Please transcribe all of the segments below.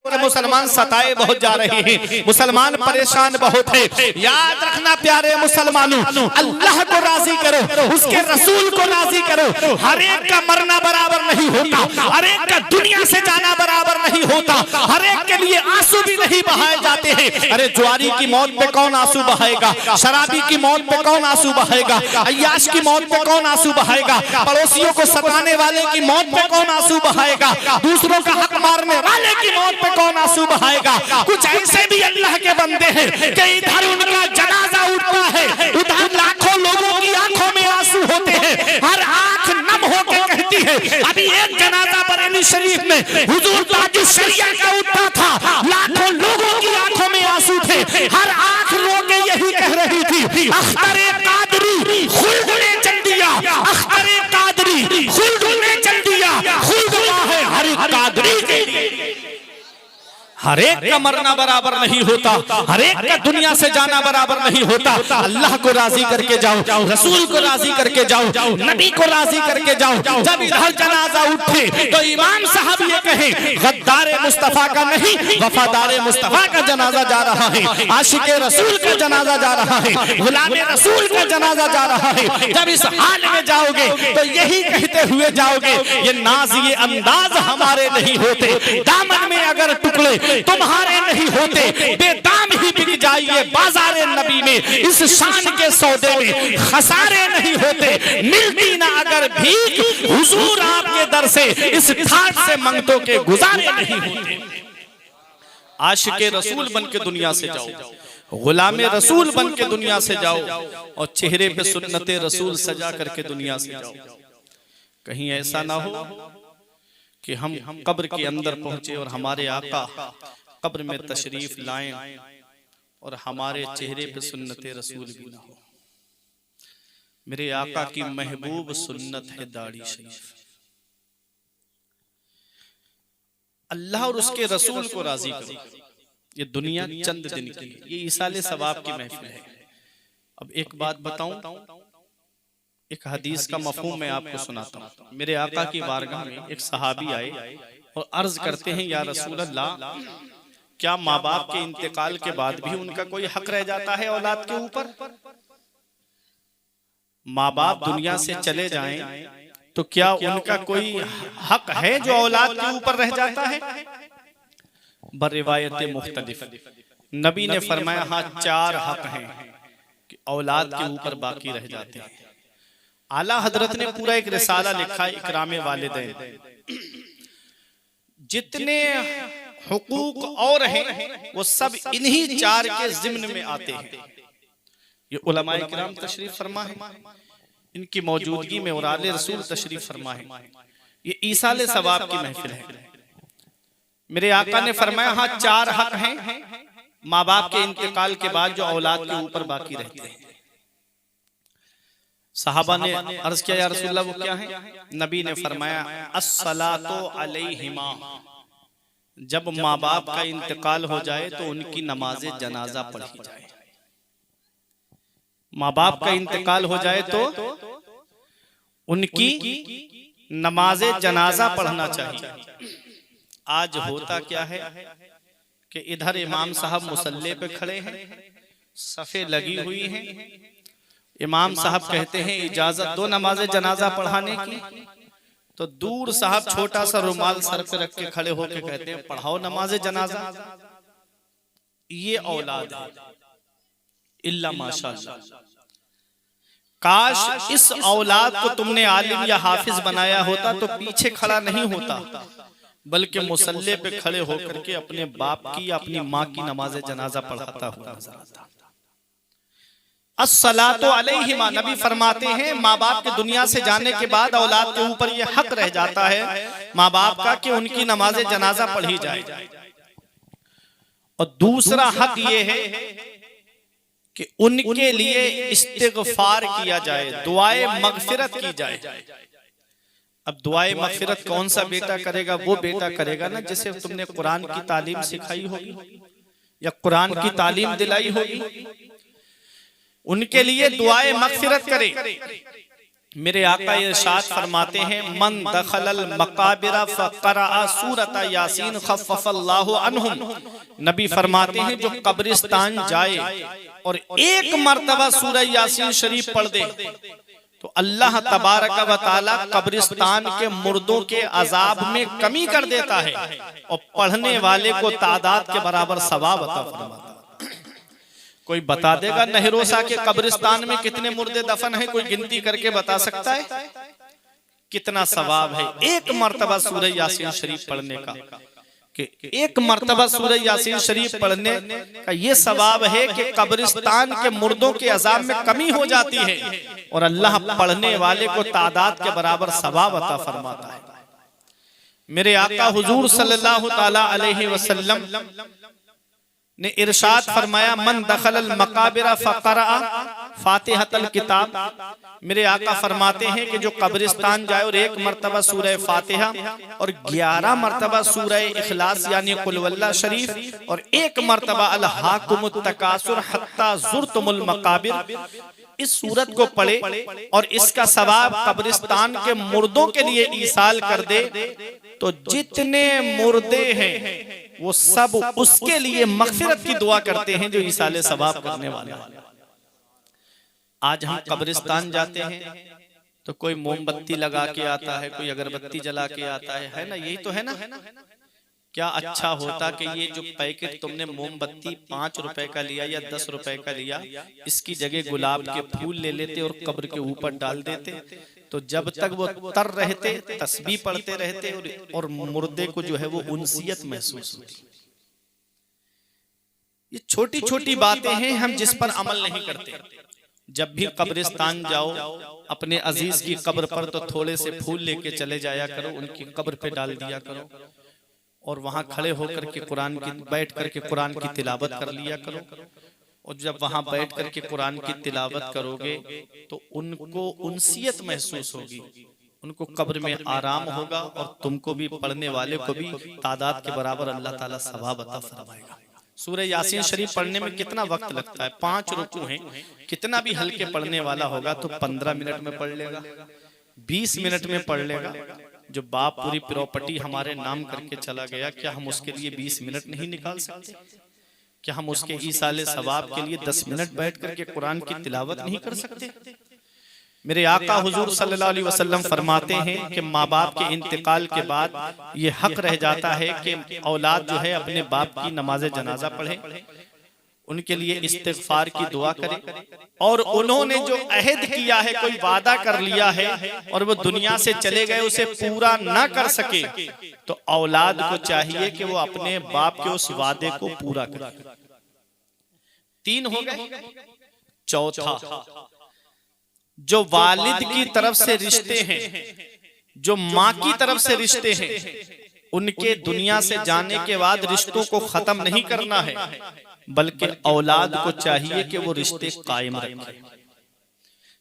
कि मुसलमान सताए बहुत जा रहे हैं, मुसलमान परेशान बहुत है। याद रखना प्यारे मुसलमानों, अल्लाह को राजी करो, उसके रसूल को राजी करो। हर एक का मरना बराबर नहीं होता, हर एक का दुनिया से जाना बराबर नहीं होता, हर एक के लिए आंसू भी नहीं बहाए जाते हैं। अरे जुआरी की मौत पे कौन आंसू बहाएगा, शराबी की मौत पे कौन आंसू बहाएगा, अय्याश की मौत पे कौन आंसू बहाएगा, पड़ोसियों को सताने वाले की मौत पे कौन आंसू बहाएगा, दूसरों का हक मारने वाले की मौत पे कौन आंसू बहाएगा। कुछ ऐसे भी अल्लाह के बंदे हैं कि इधर उनका जनाजा उठता है, उधर लाखों लोगों की आंखों में आंसू होते हैं, हर आंख नम होकर कहती है। अभी एक जनाजा बरेली शरीफ में हुजूर ताजुल शरिया का उठता था, लाखों लोगों की आंखों में आंसू थे, हर आंख रो के यही कह रही थी, अख्तरे कादरी खुल्द ने चल दिया, अख्तरे कादरी खुल्द ने चल दिया, खुल्द है हर कादरी के लिए। हर एक का मरना बराबर नहीं होता, हर एक का दुनिया से जाना बराबर नहीं होता। अल्लाह को राजी करके जाओ, रसूल को राजी करके जाओ, नबी को राजी करके जाओ। जब इधर जनाजा उठे तो इमाम साहब ये कहें, गद्दारे मुस्तफा का नहीं, वफादारे मुस्तफा का जनाजा जा रहा है, आशिके रसूल का जनाजा जा रहा है, गुलामे रसूल का जनाजा जा रहा है। जब इस हाल में जाओगे तो यही कहते हुए जाओगे, ये नाज ये अंदाज हमारे नहीं होते, दामन में अगर टुकड़े तुम्हारे नहीं होते, बेदाम ही बिक जाइए बाजारे नबी में, इस शान के सौदे में खसारे नहीं होते, मिलती ना अगर भीख हुजूर आपके दर से, इस ठाट से मंगतों के गुजारे नहीं होते। आशिके रसूल बन के दुनिया से जाओ, गुलामे रसूल बन के दुनिया से जाओ, और चेहरे पे सुन्नते रसूल सजा करके दुनिया से जाओ। कहीं ऐसा ना हो कि हम कब्र के अंदर पहुंचे और हमारे आका कब्र में तशरीफ लाएं और हमारे चेहरे पे सुन्नते रसूल भी ना हो। मेरे आका की महबूब सुन्नत है दाढ़ी शरीफ। अल्लाह और उसके रसूल को राजी करो। ये दुनिया चंद दिन की है, ये इसाले सवाब की महफिल है। अब एक बात बताऊं, एक हदीस का मफहूम मैं आपको सुनाता हूँ। मेरे आका की बारगाह में एक सहाबी आए और अर्ज करते हैं, या रसूल अल्लाह, क्या माँ बाप के इंतकाल के बाद भी उनका कोई हक रह जाता है औलाद के ऊपर? माँ बाप दुनिया से चले जाएं तो क्या उनका कोई हक है जो औलाद के ऊपर रह जाता है? बरिवायत मुख्तलिफ नबी ने फरमाया, हाँ 4 हक हैं कि औलाद के ऊपर बाकी रह जाते हैं। आला हजरत ने पूरा एक रिसाला लिखा है, इकरामे वालिदैन। जितने हुकूक और हैं वो सब इन्हीं 4 के ज़िम्न में आते हैं। ये उलमाए किराम तशरीफ फरमा है, इनकी मौजूदगी में और आले रसूल तशरीफ फरमा है। ये ईसाले सवाब की महफिल है। मेरे आका ने फरमाया, हाँ 4 हक हैं माँ बाप के इंतकाल के बाद जो औलाद के ऊपर बाकी रहते हैं। सहाबा ने अर्ज किया, या रसूलल्लाह वो क्या है? नबी ने फरमाया, अस्सलातु अलैहिमा, जब माँ बाप का इंतकाल हो जाए तो उनकी नमाज़े जनाजा पढ़ी जाए। माँ बाप का इंतकाल हो जाए तो उनकी नमाज़े जनाजा पढ़ना चाहिए। आज होता क्या है कि इधर इमाम साहब मुसल्ले पे खड़े हैं, सफ़े लगी हुई हैं, इमाम साहब कहते हैं इजाजत दो नमाज़े जनाजा पढ़ाने की, तो दूर साहब छोटा सा रुमाल सर पे रख के खड़े होके कहते हैं पढ़ाओ नमाज़े जनाजा। ये औलाद है, इल्ला माशाअल्लाह। काश इस औलाद को तुमने आलिम या हाफिज बनाया होता तो पीछे खड़ा नहीं होता, बल्कि मुसल्ले पे खड़े होकर के अपने बाप की या अपनी माँ की नमाज़े जनाजा पढ़ाता हुआ नजर आता। अस्सलातु अलैहिमा, नबी फरमाते हैं माँ बाप के दुनिया से जाने के बाद औलाद के ऊपर यह हक रह जाता है माँ बाप का कि उनकी नमाज़े जनाजा पढ़ी जाए। और दूसरा हक ये है कि उनके लिए इस्तिग़फ़ार किया जाए, दुआए मग़फ़िरत की जाए। अब दुआए मग़फ़िरत कौन सा बेटा करेगा? वो बेटा करेगा ना जिसे तुमने कुरान की तालीम सिखाई होगी या कुरान की तालीम दिलाई होगी। उनके लिए दुआए मग़फ़िरत करे। मेरे आका इरशाद फरमाते हैं, मन दखलल मकाबिरा फक़रा सूरत यासीन खफ़फ़ल्लाहु अन्हुम। नबी फरमाते हैं जो कब्रिस्तान जाए और एक मर्तबा सूरह यासीन शरीफ पढ़ दे तो अल्लाह तबारक व तआला कब्रिस्तान के मुर्दों के अजाब में कमी कर देता है और पढ़ने वाले को तादाद के बराबर सवाब अता फरमाता है। कोई बता देगा नहरोसा के कब्रिस्तान में कितने मुर्दे दफन हैं? कोई गिनती करके बता सकता है कितना सवाब है एक मर्तबा सूरह यासीन शरीफ पढ़ने का? कि एक मर्तबा सूरह यासीन शरीफ पढ़ने का ये सवाब है कि कब्रिस्तान के मुर्दों के अजाब में कमी हो जाती है और अल्लाह पढ़ने वाले को तादाद के बराबर सवाब अता फरमाता है। मेरे आका हुजूर सल्लल्लाहु ताला अलैहि वसल्लम ने इरशाद फरमाया, मन दखलल मकाबिरा फक़रा फातिहतल किताब। मेरे आका फरमाते हैं कि जो कब्रिस्तान जाए और एक मर्तबा सूरह फातिहा और 11 मर्तबा सूरह इखलास यानी कुल वल्लाह शरीफ और एक मर्तबा अल हाकुमुत तकासुर हत्ता ज़ुरतुमुल मकाबिर, इस सूरत को पढ़े और इसका सवाब कब्रिस्तान के मुर्दों के लिए ईसाल कर दे तो जितने मुर्दे हैं वो सब उसके लिए मगफिरत की दुआ करते हैं जो ईसाले सवाब करने वाले हैं। आज हम कब्रिस्तान जाते हैं तो कोई मोमबत्ती लगा के आता है, कोई अगरबत्ती जला के आता है ना? यही तो है ना? क्या अच्छा होता कि ये जो पैकेट तुमने मोमबत्ती 5 रुपए का लिया या 10 रुपए का लिया, इसकी जगह गुलाब के फूल ले लेते और कब्र के ऊपर डाल देते, तो जब तक वो तर रहते तस्बीह पढ़ते रहते और मुर्दे को जो है वो उनसियत महसूस होती। ये छोटी छोटी बातें हैं हम जिस पर अमल नहीं करते। जब भी कब्रिस्तान जाओ अपने अजीज की कब्र पर तो थोड़े से फूल लेके चले जाया करो, उनकी कब्र पे डाल दिया करो और वहां खड़े होकर के बैठ करके कुरान की तिलावत कर लिया करो। और जब वहां बैठ करके कुरान की तिलावत करोगे तो उनको उनसियत महसूस होगी, उनको कब्र में आराम होगा और तुमको भी, पढ़ने वाले को भी तादाद के बराबर अल्लाह ताला सवाब अता फरमाएगा। सूरह यासीन शरीफ पढ़ने में कितना वक्त लगता है? 5 रुकू हैं। कितना भी हल्के पढ़ने वाला होगा तो 15 मिनट में पढ़ लेगा, 20 मिनट में पढ़ लेगा। जो बाप पूरी प्रॉपर्टी हमारे नाम करके चला गया, क्या हम उसके लिए 20 मिनट नहीं निकाल सकते? क्या हम उसके ईसाले सवाब के लिए 10 मिनट बैठ करके कुरान की तिलावत नहीं कर सकते? मेरे आका हुजूर सल्लल्लाहु अलैहि वसल्लम फरमाते हैं कि माँ बाप के इंतकाल के बाद ये हक रह जाता है कि औलाद जो है अपने बाप की नमाज जनाजा पढ़े, उनके लिए इस्तिग़फ़ार की दुआ करे। और उन्होंने जो अहद किया है, कोई वादा कर लिया है और वो दुनिया से चले गए, उसे पूरा ना कर सके तो औलाद को चाहिए कि वो अपने बाप के उस वादे को पूरा करे। 3 हो गए। चौथा, जो वालिद की तरफ से रिश्ते हैं, जो माँ की तरफ से रिश्ते हैं, उनके दुनिया से जाने के बाद रिश्तों को खत्म नहीं करना है, बल्कि औलाद को चाहिए कि वो रिश्ते कायम रखे।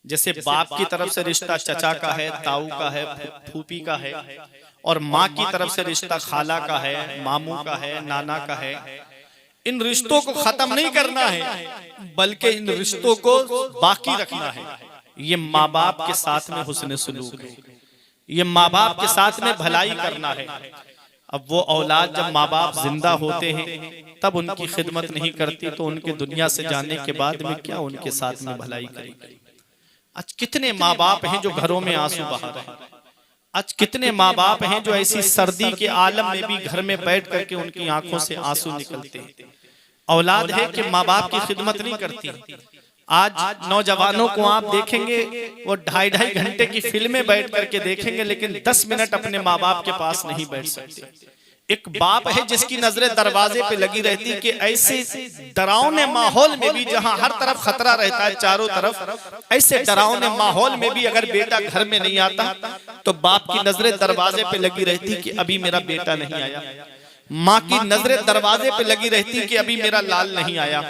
जैसे बाप की तरफ से रिश्ता चचा का है, ताऊ का है, फूफी का है, और माँ की तरफ से रिश्ता खाला का है, मामू का है, नाना का है। इन रिश्तों को खत्म नहीं करना है, बल्कि इन रिश्तों को बाकी रखना है। ये माँ बाप के साथ में हुस्न सुलूक है, ये माँ बाप के साथ में भलाई करना है। अब वो औलाद जब माँ बाप जिंदा होते हैं तब उनकी खिदमत नहीं करती तो उनके दुनिया से जाने के बाद में क्या उनके साथ में भलाई करेगी? आज कितने माँ बाप हैं जो घरों में आंसू बहा रहे हैं। आज कितने माँ बाप हैं जो ऐसी सर्दी के आलम में भी घर में बैठ करके उनकी आंखों से आंसू निकलते हैं। औलाद है कि माँ बाप की खिदमत नहीं करती। आज नौजवानों को आप देखेंगे वो 2.5 घंटे की फिल्में बैठ करके देखेंगे, लेकिन 10 मिनट अपने माँ बाप के पास नहीं बैठ सकते। एक बाप है जिसकी नजरें दरवाजे पे लगी रहती कि ऐसे डरावने माहौल में भी, जहां हर तरफ खतरा रहता है चारों तरफ, ऐसे डरावने माहौल में भी अगर बेटा घर में नहीं आता तो बाप की नजरें दरवाजे पे लगी रहती कि अभी मेरा बेटा नहीं आया। माँ की नजरें दरवाजे पे लगी रहती कि अभी मेरा लाल नहीं आया।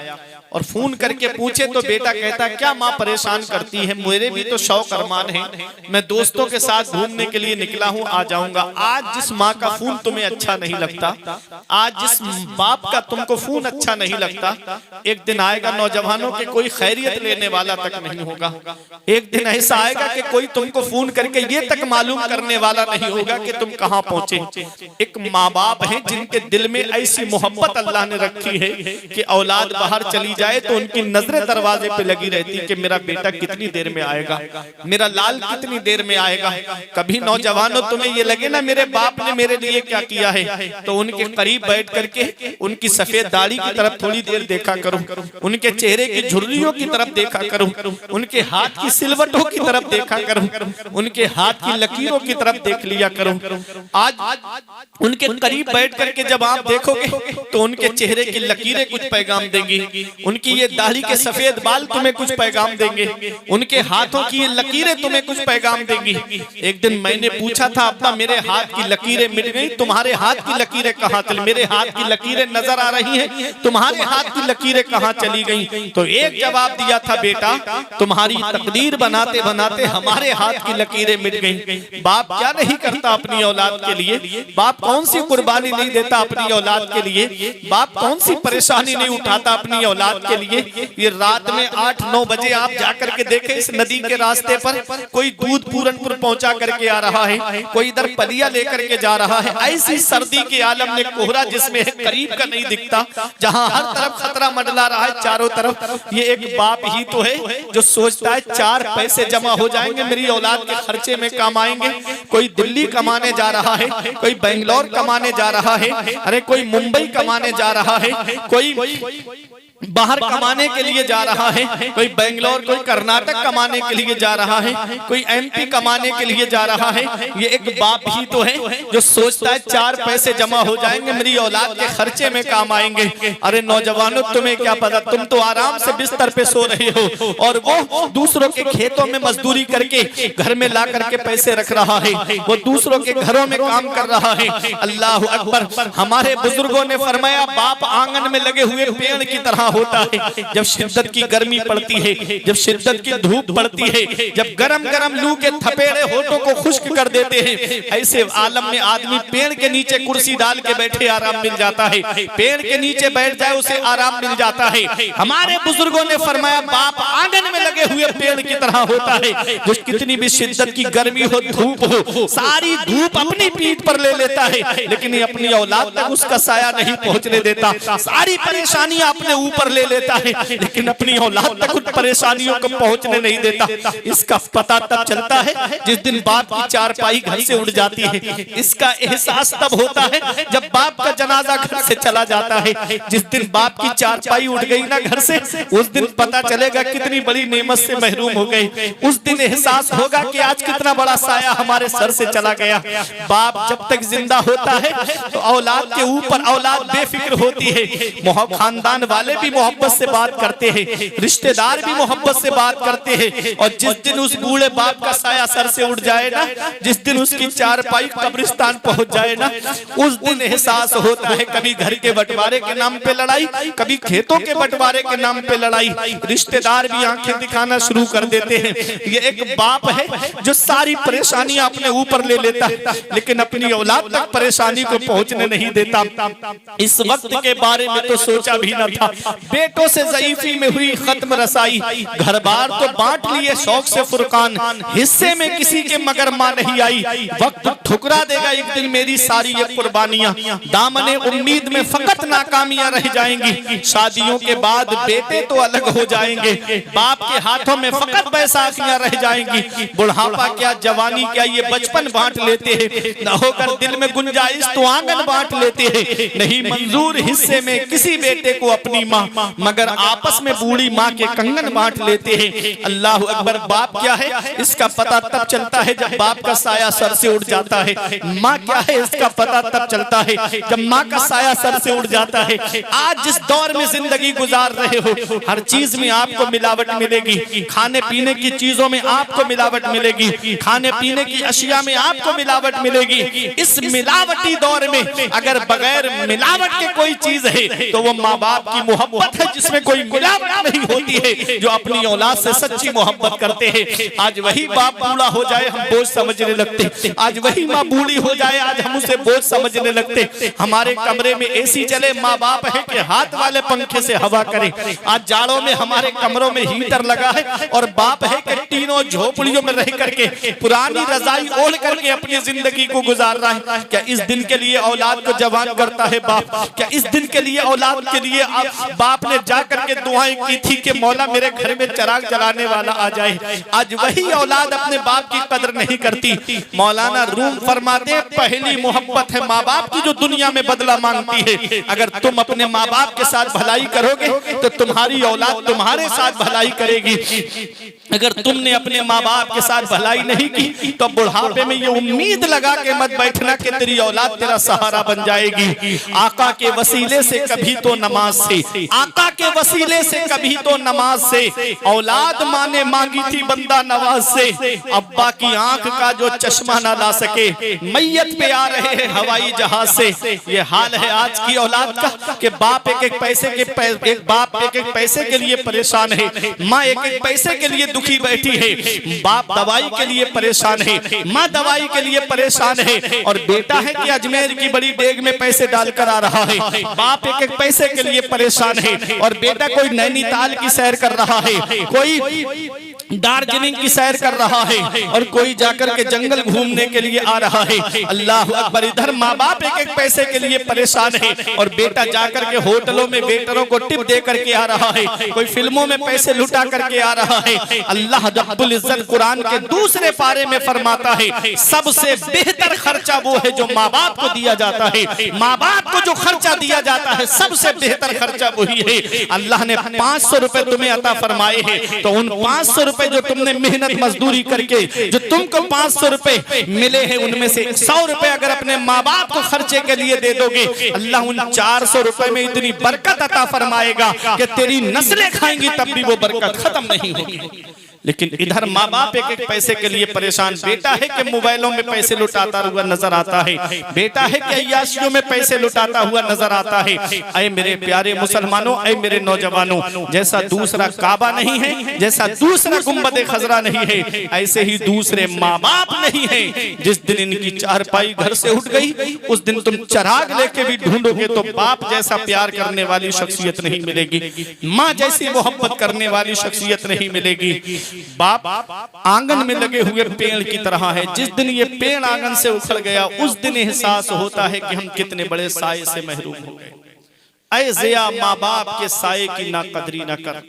और फोन करके पूछे तो बेटा कहता क्या माँ परेशान करती है, मेरे भी तो शौक अरमान है, मैं दोस्तों के साथ घूमने के लिए निकला हूँ, आ जाऊंगा। आज जिस माँ का फोन तुम्हें अच्छा नहीं लगता, आज जिस बाप का तुमको फोन अच्छा नहीं लगता, एक दिन आएगा नौजवानों के कोई खैरियत लेने वाला तक नहीं होगा। एक दिन ऐसा आएगा कि कोई तुमको फोन करके ये तक मालूम करने वाला नहीं होगा कि तुम कहाँ पहुंचे। एक माँ बाप है जिनके दिल में ऐसी मोहब्बत अल्लाह ने रखी है कि औलाद बाहर चली जाए तो उनकी नजरें दरवाजे पे लगी रहती कि मेरा बेटा कितनी देर में आएगा, मेरा लाल कितनी देर में आएगा। कभी नौजवानों तुम्हें ये लगे ना मेरे बाप ने मेरे लिए क्या किया है, तो उनके करीब बैठ करके उनकी सफेद दाढ़ी की तरफ थोड़ी देर देखा करो, उनके चेहरे की झुर्रियों की तरफ देखा करो, उनके हाथ की सिलवटों की तरफ देखा करो, उनके हाथ की लकीरों की तरफ देख लिया करो। आज उनके करीब बैठ करके जब आप देखोगे तो उनके चेहरे की लकीरें कुछ पैगाम देंगी, उनकी ये दाढ़ी के सफेद बाल तुम्हें कुछ पैगाम देंगे, उनके हाथों की ये लकीरें तुम्हें कुछ पैगाम देंगी। एक दिन मैंने पूछा था अब्बा मेरे हाथ की लकीरें मिट गई, तुम्हारे हाथ की लकीरें कहाँ चली? मेरे हाथ की लकीरें नजर आ रही हैं, तुम्हारे हाथ की लकीरें कहाँ चली गई? तो एक जवाब दिया था बेटा तुम्हारी तकदीर बनाते बनाते हमारे हाथ की लकीरें मिट गई। बाप क्या नहीं करता अपनी औलाद के लिए, बाप कौन सी कुर्बानी नहीं देता अपनी औलाद के लिए, बाप कौन सी परेशानी नहीं उठाता अपनी औलाद के लिए। ये रात में 8-9 बजे आप जाकर के देखें इस नदी के रास्ते पर कोई दूध पूरनपुर पहुंचा करके आ रहा है, कोई इधर पलिया लेकर के जा रहा है। ऐसी सर्दी के आलम में कोहरा जिसमें करीब का नहीं दिखता, जहां हर तरफ खतरा मंडला रहा है चारों तरफ। ये एक बाप ही तो है जो सोचता है 4 पैसे जमा हो जाएंगे मेरी औलाद के खर्चे में काम आएंगे। कोई दिल्ली कमाने जा रहा है, कोई बेंगलोर कमाने जा रहा है, अरे कोई मुंबई कमाने जा रहा है, कोई बाहर कमाने के लिए जा रहा है, कोई बेंगलोर कोई कर्नाटक कमाने के लिए जा रहा है, कोई एमपी कमाने के लिए जा रहा है। ये एक बाप ही तो है जो सोचता है 4 पैसे जमा हो जाएंगे मेरी औलाद के खर्चे में काम आएंगे। अरे नौजवानों तुम्हें क्या पता, तुम तो आराम से बिस्तर पे सो रहे हो और वो दूसरों के खेतों में मजदूरी करके घर में ला करके पैसे रख रहा है, वो दूसरों के घरों में काम कर रहा है। अल्लाह अकबर। हमारे बुजुर्गों ने फरमाया बाप आंगन में लगे हुए पेड़ की तरह होता है। जब शिद्दत की गर्मी पड़ती है, जब शिद्दत की धूप पड़ती है, जब गरम गरम लू के थपेड़े होठों को खुश्क कर देते हैं, ऐसे आलम में आदमी पेड़ के नीचे कुर्सी डाल के बैठे आराम मिल जाता है, पेड़ के नीचे बैठ जाए उसे आराम मिल जाता है। हमारे बुजुर्गों ने फरमाया बाप आंगन में लगे हुए पेड़ की तरह होता है, जो कितनी भी शिद्दत की गर्मी हो, धूप हो, सारी धूप अपनी पीठ पर ले लेता है, लेकिन अपनी औलाद तक उसका साया नहीं पहुंचने देता। सारी परेशानियां अपने ऊपर ले लेता है, लेकिन अपनी औलाद तक उन परेशानियों को पहुंचने नहीं देता। इसका पता तब चलता है जिस दिन बाप की चारपाई घर से उड़ जाती है। इसका एहसास तब होता है जब बाप का जनाजा घर से चला जाता है। जिस दिन बाप की चारपाई उड़ गई ना घर से, उस दिन पता चलेगा कितनी बड़ी नेमत से महरूम हो गए। उस दिन एहसास होगा कि आज कितना बड़ा साया हमारे सर से चला गया। बाप जब तक जिंदा होता है तो औलाद के ऊपर औलाद बेफिक्र होती है। खानदान वाले भी मोहब्बत से बात करते हैं, रिश्तेदार भी मोहब्बत से बात करते हैं। और जिस दिन उस बूढ़े बाप का साया सर से उड़ जाए ना, जिस दिन उसकी चारपाई कब्रिस्तान पहुंच जाए ना, उस दिन एहसास होता है कभी घर के बंटवारे के नाम पे लड़ाई, कभी खेतों के बंटवारे के नाम पे लड़ाई। रिश्तेदार भी आंखें दिखाना शुरू कर देते हैं। ये एक बाप है जो सारी परेशानियां अपने ऊपर ले लेता है, लेकिन अपनी औलाद तक परेशानी को पहुंचने नहीं देता। इस वक्त के बारे में तो सोचा भी न था। बेटों से ज़ईफी में हुई खत्म रसाई, घर बार तो बांट लिए शौक से फुरकान, हिस्से में किसी के मगर मां नहीं आई। वक्त ठुकरा देगा एक दिन मेरी सारी ये कुर्बानियां, दामने उम्मीद में फकत नाकामियां रह जाएंगी। शादियों के बाद बेटे तो अलग हो जाएंगे, बाप के हाथों में फकत बैसाखियां रह जाएंगी। बुढ़ापा क्या जवानी क्या ये बचपन बांट लेते हैं, न होकर दिल में गुंजाइश तो आंगन बांट लेते हैं। नहीं मंजूर हिस्से में किसी बेटे को अपनी माँ, मगर आपस में बूढ़ी माँ के कंगन बांट लेते हैं। अल्लाह अकबर। बाप क्या है इसका पता तब चलता है जब बाप का साया सर से उड़ जाता है। माँ क्या है इसका पता तब चलता है जब माँ का साया सर से उड़ जाता है। आज जिस दौर में जिंदगी गुजार रहे हो, हर चीज में आपको मिलावट मिलेगी। खाने पीने की चीजों में आपको मिलावट मिलेगी, खाने पीने की अशिया में आपको मिलावट मिलेगी। इस मिलावटी दौर में अगर बगैर मिलावट के कोई चीज है तो वो माँ बाप की मोहब्बत मोहब्बत है जिसमें कोई मिलावट नहीं होती है, जो अपनी औलाद से सच्ची मोहब्बत करते हैं। आज वही बाप बूढ़ा हो जाए हम बोझ समझने लगते, आज वही माँ बूढ़ी हो जाए आज हम उसे बोझ समझने लगते। हमारे कमरे में एसी चले, माँ बाप है कि हाथ वाले पंखे से हवा करें। आज जाड़ों में हमारे कमरों में हीटर लगा है और बाप है कि तीनों झोपड़ियों में रह करके पुरानी रजाई ओढ़ करके अपनी जिंदगी को गुजार रहा है। क्या इस दिन के लिए औलाद को जवान करता है बाप? क्या इस दिन के लिए औलाद के लिए बाप ने जाकर के दुआएं की थी कि मौला मेरे घर में चिराग जलाने वाला आ जाए? आज वही औलाद अपने बाप की कदर नहीं करती। मौलाना रूम फरमाते हैं पहली मोहब्बत है माँ बाप की जो दुनिया में बदला मांगती है। अगर तुम अपने माँ बाप के साथ भलाई करोगे तो तुम्हारी औलाद तुम्हारे साथ भलाई करेगी। अगर तुमने अपने माँ बाप के साथ भलाई नहीं की तो बुढ़ापे में ये उम्मीद लगा के मत बैठना कि तेरी औलाद तेरा सहारा बन जाएगी। आका के वसीले से कभी तो नमाज से, आका के वसीले से कभी तो नमाज से, औलाद माँ ने मांगी थी बंदा नवाज से। अब्बा की आंख का जो चश्मा ना ला सके मैयत पे आ रहे हैं हवाई जहाज से। ये हाल है आज की औलाद का कि बाप एक एक पैसे के लिए परेशान है, माँ एक एक पैसे के लिए दुखी बैठी है। बाप दवाई के लिए परेशान है, माँ दवाई के लिए परेशान है। और बेटा है कि अजमेर की बड़ी डेग में पैसे डालकर आ रहा है। बाप एक एक पैसे के लिए परेशान है और बेटा कोई नैनीताल की सैर कर रहा है, कोई दार्जिलिंग की सैर कर रहा है और कोई जाकर के जंगल घूमने के लिए आ रहा है। अल्लाह अकबर। इधर माँ बाप एक एक पैसे के लिए परेशान है और बेटा जाकर के होटलों में वेटरों को टिप दे करके आ रहा है, कोई फिल्मों में पैसे लुटा करके आ रहा है। अल्लाह रब्बुल इज्जत कुरान के दूसरे पारे में फरमाता है सबसे बेहतर खर्चा वो है जो माँ बाप को दिया जाता है। माँ बाप को जो खर्चा दिया जाता है सबसे बेहतर खर्चा वही है। अल्लाह ने 500 रुपए तुम्हें अता फरमाए हैं तो उन 500 रुपए जो तुमने मेहनत मजदूरी करके जो तुमको 500 रुपए मिले हैं उनमें से 100 रुपए अगर अपने माँ बाप को खर्चे के लिए दे दोगे, अल्लाह उन 400 रुपए में इतनी बरकत अता फरमाएगा कि तेरी नस्लें खाएंगी तब भी वो बरकत खत्म नहीं होगी। लेकिन इधर माँ बाप एक एक पैसे के लिए परेशान। बेटा है कि मोबाइलों में पैसे लुटाता हुआ नजर आता है, बेटा है कि अय्याशियों में पैसे लुटाता हुआ नजर आता है। ऐ मेरे प्यारे मुसलमानों, ऐ मेरे नौजवानों, जैसा दूसरा काबा नहीं है, जैसा दूसरा गुंबद खजरा नहीं है, ऐसे ही दूसरे माँ बाप नहीं है। जिस दिन इनकी चारपाई घर से उठ गई उस दिन तुम चराग लेके भी ढूंढोगे तो बाप जैसा प्यार करने वाली शख्सियत नहीं मिलेगी, माँ जैसी मोहब्बत करने वाली शख्सियत नहीं मिलेगी। बाप आंगन में लगे हुए पेड़ की तरह है। जिस दिन ये पेड़ आंगन से उखड़ गया उस दिन एहसास होता है कि हम कितने बड़े साये से महरूम हो गए। ऐ ज़िया माँ बाप के साये की ना कदरी न कर,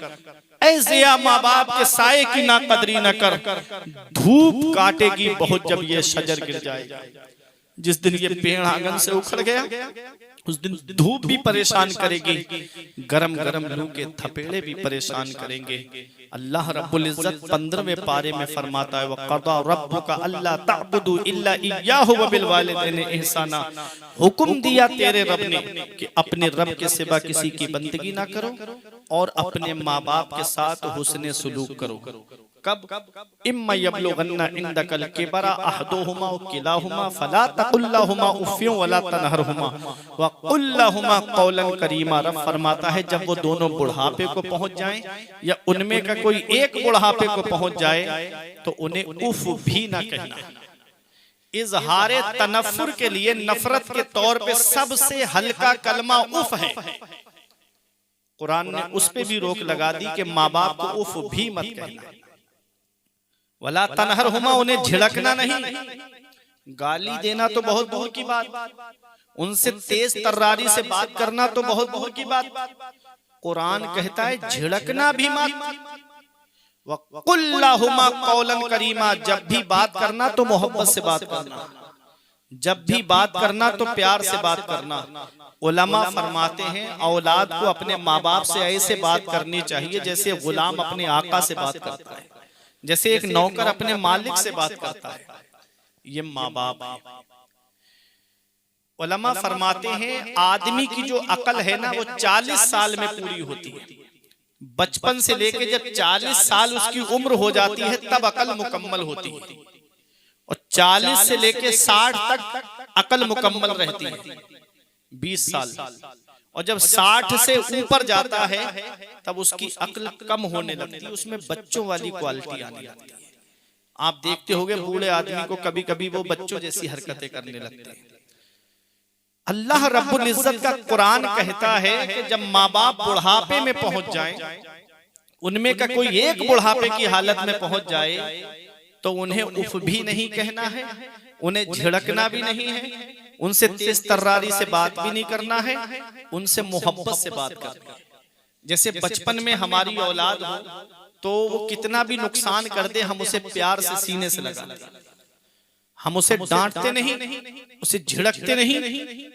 ऐ ज़िया माँ बाप के साये की ना कदरी न कर, धूप काटेगी बहुत जब ये शजर गिर जाएगा। जिस दिन ये पेड़ आंगन से उखड़ गया उस दिन धूप भी परेशान करेगी, गरम गरम लू के थपेड़े भी परेशान करेंगे। अल्लाह रब्बुल इज्जत 15वें पारे में फरमाता है वक़दा रब्बुका अल्ला तअबुदू इल्ला इय्याहु व बिल वालिदैनि इहसाना। हुक्म दिया तेरे रब ने कि अपने रब के सिवा किसी की बंदगी ना करो और अपने माँ बाप के साथ हुस्ने सुलूक करो। कब? इम्मा यबलुगन्ना इंदकल किबरा अहदुहुमा व किलाहुमा फला तकुल लहुमा उफ़्फ़िन वला तनहरहुमा व कुल लहुमा क़ौलन करीमा। रब फरमाता है जब वो दोनों बुढ़ापे को पहुंच जाएं या उनमें का कोई एक बुढ़ापे को पहुंच जाए तो उन्हें उफ भी ना कहना। इजहारे तनफ्फुर के लिए नफरत के तौर पे सबसे हल्का कलमा उफ है। कुरान ने उस पे भी रोक लगा दी कि माँ बाप को उफ भी मत कहना। वला तनहरहुमा, उन्हें झिड़कना नहीं, गाली देना तो बहुत दूर की बात, उनसे तेज तर्रारी से बात करना तो बहुत दूर की बात। कुरान कहता है झिड़कना भी मत। वक़ुल लहुमा क़ौलन करीमा, जब भी बात करना तो मोहब्बत से बात करना, जब भी बात करना तो प्यार से बात करना। उलमा फरमाते हैं औलाद को अपने माँ बाप से ऐसे बात करनी चाहिए जैसे गुलाम अपने आका से बात करता है, जैसे एक नौकर अपने मालिक से बात करता है। ये माँ बाप है। उलमा फरमाते हैं आदमी की जो अकल है ना वो 40 साल में पूरी होती है। बचपन से लेके जब 40 साल उसकी उम्र हो जाती है तब अकल मुकम्मल होती है और 40 से लेके 60 तक अकल मुकम्मल रहती है, 20 साल। और जब 60 से ऊपर जाता है तब उसकी अक्ल कम होने लगती है, उसमें बच्चों वाली क्वालिटी आने लगती है। आप देखते होंगे बूढ़े आदमी को कभी कभी वो बच्चों जैसी हरकतें करने लगते हैं। अल्लाह रब्बुल इज्जत का कुरान कहता है कि जब माँ बाप बुढ़ापे में पहुंच जाएं, उनमें का कोई एक बुढ़ापे की हालत में पहुंच जाए तो उन्हें उफ भी नहीं कहना है, उन्हें झिड़कना भी नहीं है, उनसे तेज तर्रारी से बात भी नहीं करना है, उनसे मोहब्बत से बात करनी है। जैसे बचपन में हमारी औलाद हो तो वो कितना भी नुकसान कर दे, हम उसे प्यार से सीने से लगा लें, हम उसे डांटते नहीं, उसे झिड़कते नहीं।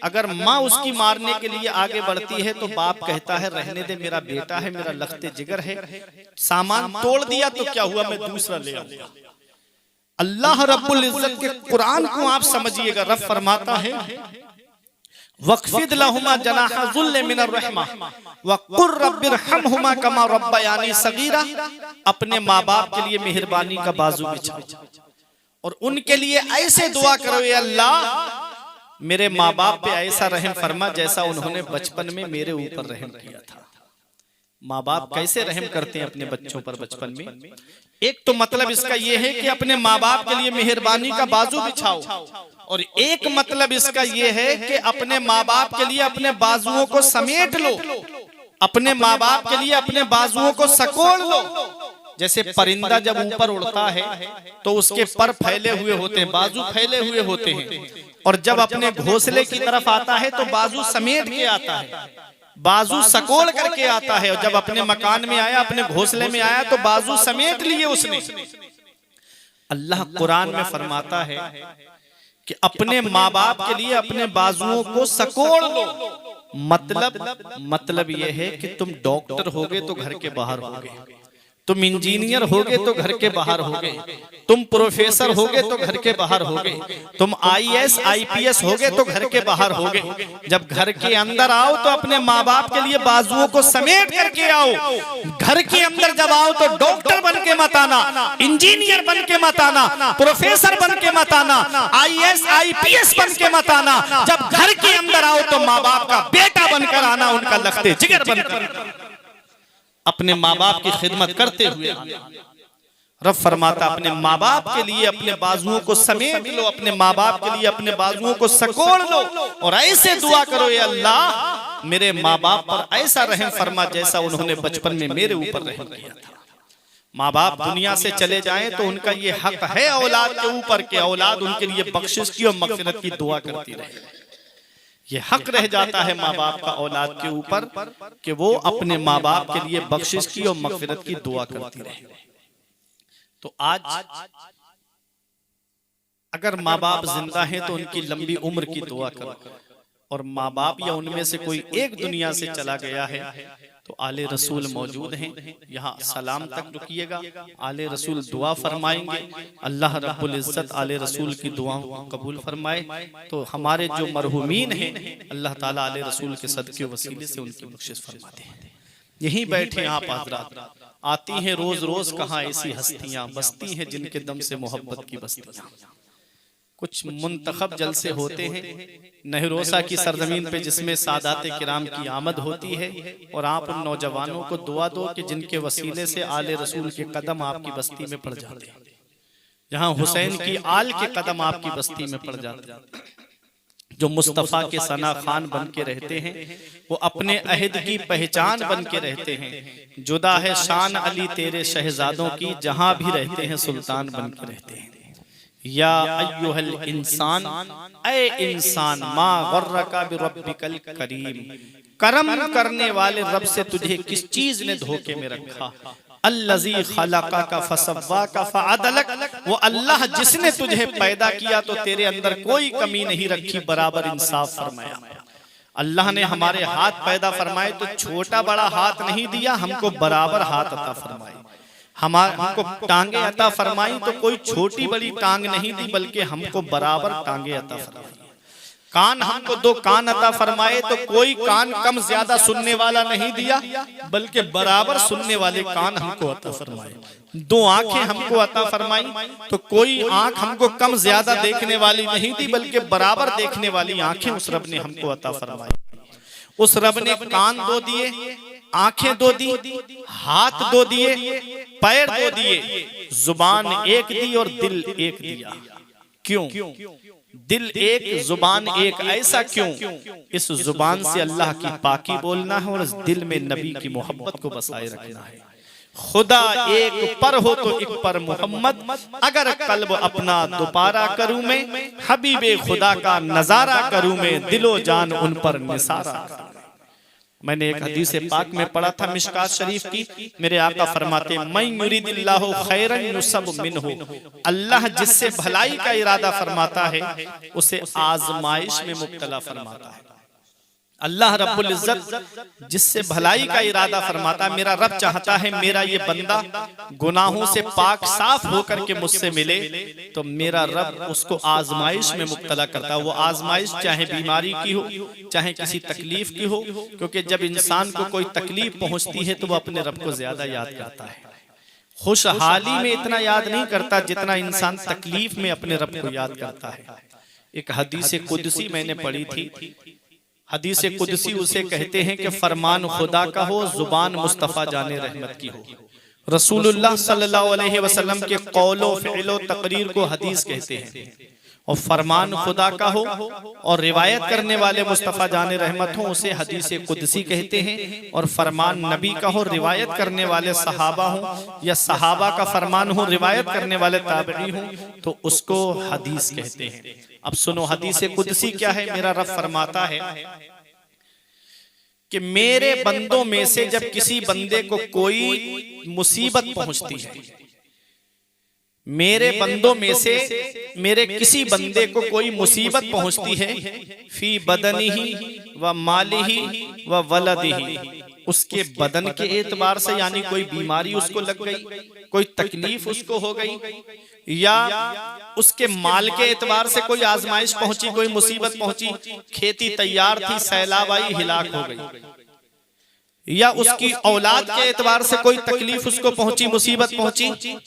अगर माँ उसकी मारने के लिए आगे बढ़ती है तो बाप कहता है रहने दे, मेरा बेटा है, मेरा लखते जिगर है, सामान तोड़ दिया तो क्या हुआ, मैं दूसरा ले आऊंगा। अल्लाह रब्बुल इज्जत के कुरान को आप समझिएगा, रब फरमाता है वक़्फ़िद लहुमा जनाह ज़ुल्ल मिनर रहमा वक़ुर रब्बिरहमहुमा कमा रब्बयानी सगीरा। अपने माँ बाप के लिए मेहरबानी का बाजू बिछाओ और उनके लिए ऐसे दुआ करो, ये अल्लाह मेरे माँ बाप पे ऐसा रहम फरमा जैसा उन्होंने बचपन में मेरे ऊपर रहम किया था। माँ बाप कैसे रहम करते हैं अपने बच्चों पर बचपन में? एक तो मतलब इसका यह है कि अपने माँ बाप के लिए मेहरबानी का बाजू बिछाओ, और एक मतलब इसका यह है कि अपने माँ बाप के लिए अपने बाजुओं को समेट लो, अपने माँ बाप के लिए अपने बाजुओं को सकोड़ लो। जैसे परिंदा जब ऊपर उड़ता है तो उसके पर फैले हुए होते हैं, बाजू फैले हुए होते हैं, और जब अपने घोंसले की तरफ आता है तो बाजू समेट के आता है, बाजू सकोड़ करके आता है। और जब अपने मकान में आया, अपने घोंसले में आया तो बाजू समेट लिए उसने। अल्लाह कुरान में फरमाता है कि अपने माँ बाप के लिए अपने बाजुओं को सकोड़ लो। मतलब यह है कि तुम डॉक्टर होगे तो घर के बाहर होगे, तुम इंजीनियर होगे तो घर के बाहर होगे, तुम प्रोफेसर होगे तो घर के बाहर होगे, तुम आईएएस आईपीएस होगे तो घर के बाहर होगे। जब घर के अंदर आओ तो अपने माँ बाप के लिए बाजुओं को समेट करके आओ। घर के अंदर जब आओ तो डॉक्टर बन के मत आना, इंजीनियर बन के मत आना, प्रोफेसर बन के मत आना, आईएएस आईपीएस बन के मत आना। जब घर के अंदर आओ तो माँ बाप का बेटा बनकर आना, उनका लखते जिगर बनकर अपने माँ बाप की खिदमत करते हुए। रब फरमाता अपने माँ बाप के लिए अपने बाजुओं को समेट लो, अपने माँ बाप के लिए अपने बाजुओं को सकोड़ लो और ऐसे दुआ करो, ये अल्लाह मेरे माँ बाप पर ऐसा रहम फरमा जैसा उन्होंने बचपन में मेरे ऊपर रहम किया था। माँ बाप दुनिया से चले जाएं तो उनका ये हक है औलाद के ऊपर के औलाद उनके लिए बख्शिश की और मगफिरत की दुआ करती रहे। ये हक रह जाता है माँ बाप का औलाद के ऊपर कि वो अपने माँ बाप के लिए बख्शिश की और मगफिरत की दुआ करती रहे। तो आज अगर माँ बाप जिंदा हैं तो उनकी लंबी उम्र की दुआ करो, और माँ बाप या उनमें से कोई एक दुनिया से चला गया है तो आले रसूल मौजूद हैं, यहाँ सलाम तक रुकिएगा, आले रसूल दुआ फरमाएंगे। अल्लाह रब्बुल इज्जत आले रसूल की दुआओं को कबूल फरमाए। तो हमारे जो मरहुमीन हैं अल्लाह ताला आले रसूल के सदके वसीले से उनकी बख्शिश फरमाते हैं। यहीं बैठे आप हज़रात, आती हैं रोज रोज कहाँ ऐसी हस्तियां, बसती हैं जिनके दम से मोहब्बत की बस्तियां। कुछ मुंतखब जलसे होते हैं नहरोसा की सरजमीन पे जिसमें सादाते किराम की आमद होती है, और आप उन नौजवानों को दुआ दो कि जिनके वसीले से आले रसूल के कदम आपकी बस्ती में पड़ जाते हैं, जहां हुसैन की आल के कदम आपकी बस्ती में पड़ जाते हैं। जो मुस्तफ़ा के सना खान बन के रहते हैं वो अपने अहद की पहचान बन के रहते हैं। जुदा है शान अली तेरे शहजादों की, जहां भी रहते हैं सुल्तान बन के रहते हैं। या अय्युहल इंसान, ऐ इंसान, मा गर्रका बिरब्बिकल करीम, करम करने वाले रब से तुझे किस चीज ने धोखे में रखा। अल्लज़ी खलक़का फसव्वाका फअदलक, वो अल्लाह जिसने तुझे पैदा किया तो तेरे अंदर कोई कमी नहीं रखी, बराबर इंसाफ फरमाया। अल्लाह ने हमारे हाथ पैदा फरमाए तो छोटा बड़ा हाथ नहीं दिया, हमको बराबर हाथ अता फरमाए। हमको टांगे अता फरमाई तो कोई छोटी बड़ी टांग नहीं दी, बल्कि हमको बराबर टांगे अता फरमाई। कान हमको दो कान अता फरमाए तो कोई कान कम ज्यादा सुनने वाला नहीं दिया, बल्कि बराबर सुनने वाले कान हमको अता फरमाए। दो आंखें हमको अता फरमाई तो कोई आंख हमको कम ज्यादा देखने वाली नहीं दी, बल्कि बराबर देखने वाली आंखें उस रब ने हमको अता फरमाई। उस रब ने कान दो दिए, आंखें दो दी, हाथ दो दिए, पैर दो दिए, जुबान एक दी और दिल एक दिया। क्यों? दिल एक जुबान एक, ऐसा क्यों? इस जुबान से अल्लाह की पाकी बोलना है और इस दिल में नबी की मोहब्बत को बसाए रखना है। खुदा एक पर हो तो एक पर मोहम्मद, अगर कल्ब अपना दोबारा करूं मैं, हबीबे खुदा का नजारा करूं मैं, दिलो जान उन पर निसारा। मैंने एक हदीस पाक में पढ़ा था मिशकात शरीफ की, मेरे आका फरमाते मन युरिदिल्लाहु खैरन युसब मिन्हु, अल्लाह जिससे भलाई का इरादा फरमाता है उसे आजमाइश में मुब्तला फरमाता है। अल्लाह रब्बुल इज्जत जिससे भलाई का इरादा फरमाता है, मेरा रब चाहता है मेरा ये बंदा गुनाहों से पाक साफ होकर के मुझसे मिले, तो मेरा रब उसको आजमाइश में मुब्तला करता है। वो आजमाइश चाहे बीमारी की हो, चाहे किसी तकलीफ की हो, क्योंकि जब इंसान को कोई तकलीफ पहुंचती है तो वो अपने रब को ज्यादा याद करता है। खुशहाली में इतना याद नहीं करता जितना इंसान तकलीफ में अपने रब को याद करता है। एक हदीस कुदसी मैंने पढ़ी थी, हदीस कुदसी उसे कहते हैं कि फरमान खुदा का हो, जुबान मुस्तफ़ा जाने रहमत की हो। रसूलुल्लाह सल्लल्लाहु अलैहि वसल्लम के कौलो फ़िलो तकरीर को हदीस कहते हैं, और फरमान खुदा का हो और रिवायत करने वाले मुस्तफ़ा जाने रहमत हो उसे हदीस कुदसी कहते हैं, और फरमान नबी का हो, रिवायत करने वाले सहाबा हो या सहाबा का फरमान हो, रिवायत करने वाले ताबई हो, तो उसको हदीस कहते हैं। अब सुनो हदीस कुदसी क्या है। मेरा रब फरमाता है कि मेरे बंदों में से जब किसी बंदे को कोई मुसीबत पहुंचती है, मेरे बंदों में से मेरे किसी बंदे को कोई मुसीबत पहुंचती है, फी बदनिही व मालिही व वलदिही, उसके बदन के एतबार से यानी कोई बीमारी उसको लग गई, कोई तकलीफ उसको हो गई, या उसके माल के एतबार से कोई आजमाइश पहुंची, कोई मुसीबत पहुंची, खेती तैयार थी सैलाब आई हिलाक हो गई, या उसकी औलाद के एतबार से कोई तकलीफ उसको पहुंची, मुसीबत पहुंची,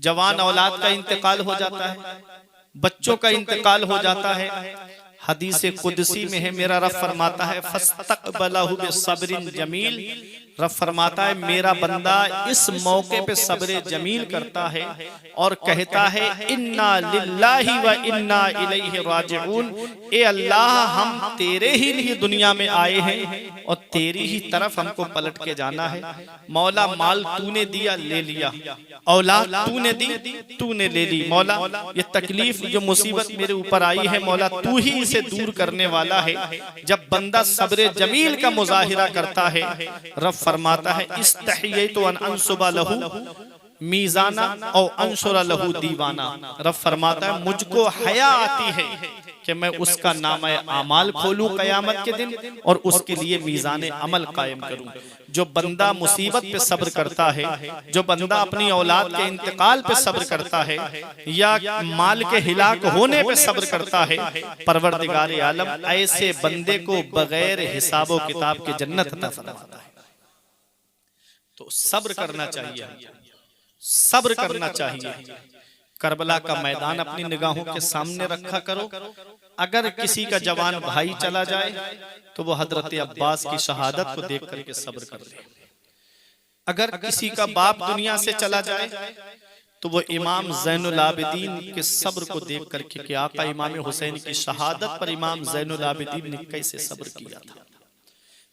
जवान औलाद का इंतकाल हो जाता है, बच्चों का इंतकाल हो जाता है। हदीस कुदसी में है, मेरा रब फरमाता है फस्तक़बलहु बिसब्रिन जमील, रब फरमाता है मेरा बंदा इस मौके पे सब्र जमील करता है और कहता है इन्ना लिल्लाहि व इन्ना इलैहि राजिऊन, ए अल्लाह हम तेरे ही लिए दुनिया में आए हैं और तेरी ही तरफ हमको पलट के जाना है। मौला माल तूने दिया ले लिया, औलाद तूने दी तूने ले ली, मौला ये तकलीफ जो मुसीबत मेरे ऊपर आई है मौला तू ही इसे दूर करने वाला है। जब बंदा सब्र जमील का मुजाहिरा करता है, रब फरमाता है इस्तहियतु अन अंसुबा लहू मीज़ाना और अंशुरा लहू दीवाना, रब फरमाता है मुझको हया आती है कि मैं उसका नामा आमाल खोलूं कयामत के दिन और उसके लिए मीज़ान अमल कायम करूं। जो बंदा मुसीबत पे सब्र करता है, जो बंदा अपनी औलाद के इंतकाल पे सब्र करता है, या माल के हिलाक होने पे सब्र करता है, परवरदिगार आलम ऐसे बंदे को बगैर हिसाब व किताब के जन्नत अता फरमाता है। तो सब्र करना चाहिए, सब्र करना चाहिए। करबला का मैदान अपनी निगाहों के सामने रखा करो। अगर किसी का जवान भाई चला जाए तो वो हजरत अब्बास की शहादत को देख करके सब्र कर ले। अगर किसी का बाप दुनिया से चला जाए तो वो इमाम ज़ैनुल आबिदीन के सब्र को देख करके कि आका इमाम हुसैन की शहादत पर इमाम ज़ैनुल आबिदीन ने कैसे सब्र किया था।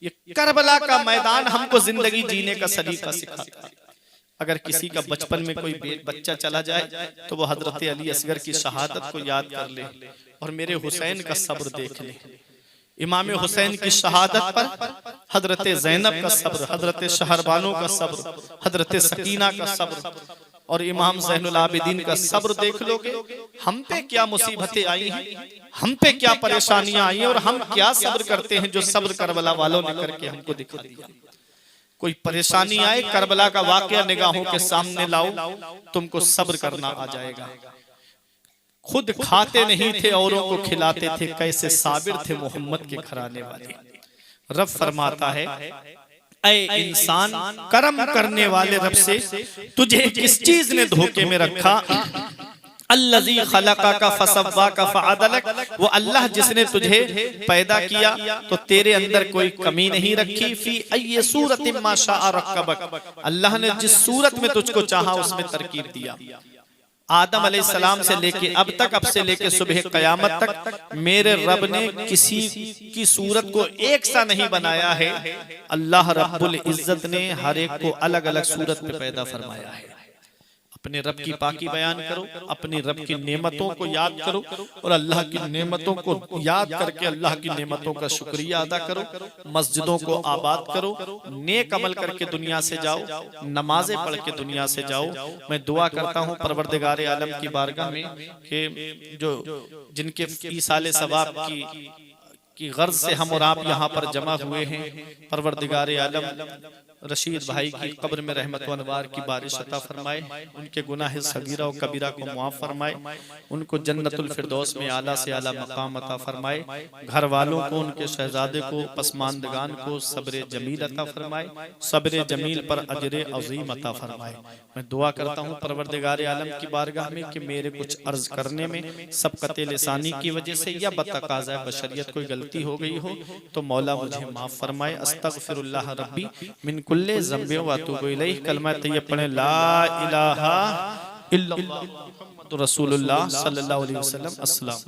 ये करबला का मैदान हमको जिंदगी जीने का सलीका सिखाता है। अगर किसी का बचपन में कोई बच्चा चला जाए तो वो हजरत अली असगर की शहादत को याद कर ले और मेरे हुसैन का सब्र देख ले। इमाम हुसैन की शहादत पर हजरत ज़ैनब का सब्र, हजरत शहरबानो का सब्र, हजरत सकीना का सब्र और इमाम ज़ैनुल आबिदीन का सब्र देख लोगे। हम पे क्या मुसीबतें आई हैं, हम पे क्या परेशानियां आई हैं और हम क्या सब्र करते हैं जो सब्र करबला वालों ने करके हमको दिखा दिया। कोई परेशानी आए करबला का वाकया निगाहों के सामने लाओ, तुमको सब्र करना आ जाएगा। खुद खाते नहीं थे औरों को खिलाते थे, कैसे साबिर थे मोहम्मद के घराने वाले। रब फरमाता है ऐ इंसान करम करने वाले रब से तुझे किस चीज ने धोखे में रखा। अल्लज़ी खलक़का फसव्वाका फअदलक, वो अल्लाह जिसने तुझे पैदा किया तो तेरे अंदर कोई कमी नहीं रखी। फी अय्यि सूरतिन मा शाअ रक्कबक, अल्लाह ने जिस सूरत में तुझको चाहा उसमें तरकीब दिया। आदम अलैहिस्सलाम से लेके अब तक, अब से लेके सुबह क़यामत तक मेरे रब ने किसी की सूरत को एक सा नहीं बनाया है। अल्लाह रब्बुल इज्जत ने हर एक को अलग अलग सूरत में पैदा फरमाया है। अपने रब की पाकी बयान करो, अपनी रब की नेमतों को याद करो और अल्लाह की नेमतों को याद करके अल्लाह की नेमतों का शुक्रिया अदा करो। मस्जिदों को आबाद करो, नेक अमल करके दुनिया से जाओ, नमाजें पढ़ के दुनिया से जाओ। मैं दुआ करता हूँ परवरदिगार आलम की बारगाह में कि जो जिनके ईसाले सवाब की गर्ज से हम और आप यहाँ पर जमा हुए हैं, परवरदिगार आलम रशीद भाई की कब्र में रहमत व अनवार की बारिश अता फरमाए, उनके गुनाह सगीरा और कबीरा को मुआफ फरमाए, उनको जन्नतुल फिरदौस में आला से आला मकाम अता फरमाए, घर वालों को, उनके शहजादे को, पसमानदगान को सब्र जमील अता फरमाए, सब्र जमील पर अजर अजीम अता फरमाए। मैं दुआ करता हूँ परवरदिगार आलम की बारगाह में कि मेरे कुछ अर्ज करने में सबकत लिसानी की वजह से या बतकाज़ा बशरियत कोई गलती हो गई हो तो मौला मुझे माफ फरमाए। अस्तगफिरुल्लाह रब्बी मिन कुल्ले ज़ंबि व अतूबु इलैहि। कलमा तैयब पढ़ें, ला इलाहा इल्लल्लाह मुहम्मदुर रसूलुल्लाह सल्लल्लाहु अलैहि वसल्लम। अस्सलाम।